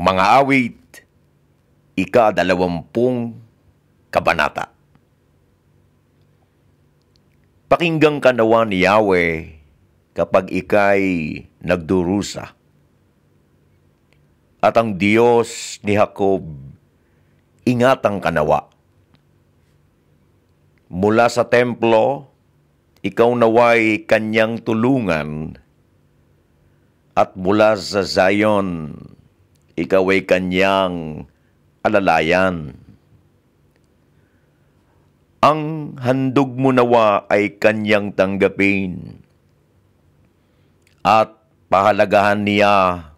Mga awit, ika-20 kabanata. Pakinggan ka nawa ni Yahweh kapag ika'y nagdurusa. At ang Diyos ni Jacob, ingatang ka nawa. Mula sa templo, ikaw naway kanyang tulungan, at mula sa Zion, ikaw ay kanyang alalayan. Ang handog mo nawa ay kanyang tanggapin, at pahalagahan niya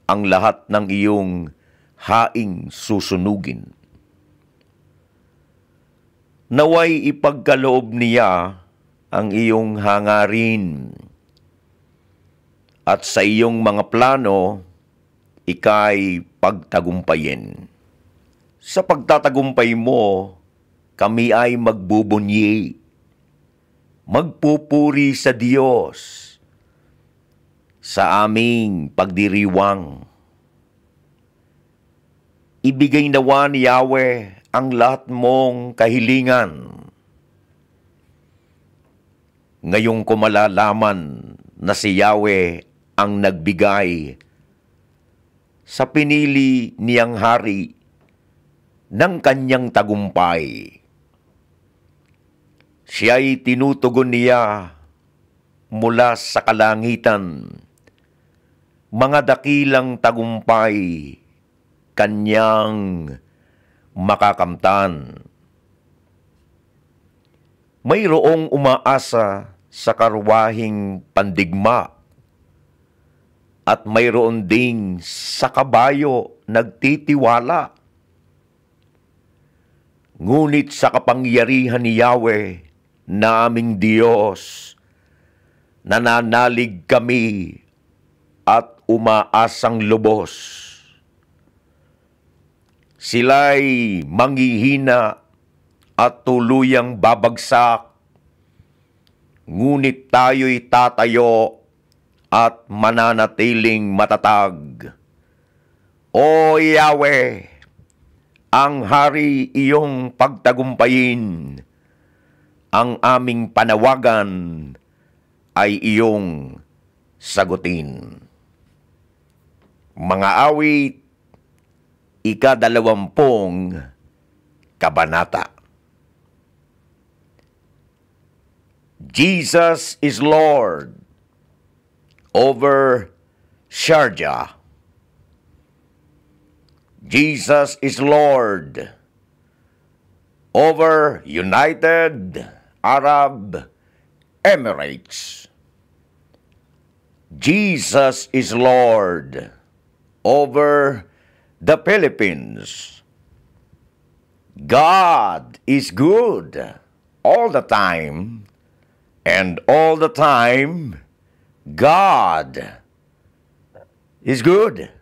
ang lahat ng iyong haing susunugin. Naway ipagkaloob niya ang iyong hangarin, at sa iyong mga plano, ika'y pagtagumpayin. Sa pagtatagumpay mo, kami ay magbubunyi, magpupuri sa Diyos, sa aming pagdiriwang. Ibigay nawa ni Yahweh ang lahat mong kahilingan. Ngayong ko malalaman na si Yahweh ang nagbigay sa pinili niyang hari ng kanyang tagumpay. Siya'y tinutugon niya mula sa kalangitan, mga dakilang tagumpay kanyang makakamtan. Mayroong umaasa sa karwahing pandigma, at mayroon ding sa kabayo nagtitiwala. Ngunit sa kapangyarihan ni Yahweh na aming Diyos, nananalig kami at umaasang lubos. Sila'y manghihina at tuluyang babagsak, ngunit tayo'y tatayo at mananatiling matatag. O Yahweh, ang hari iyong pagtagumpayin, ang aming panawagan ay iyong sagutin. Mga awit, ika-20 kabanata. Jesus is Lord over Sharjah. Jesus is Lord over United Arab Emirates. Jesus is Lord over the Philippines. God is good all the time, and all the time, God is good.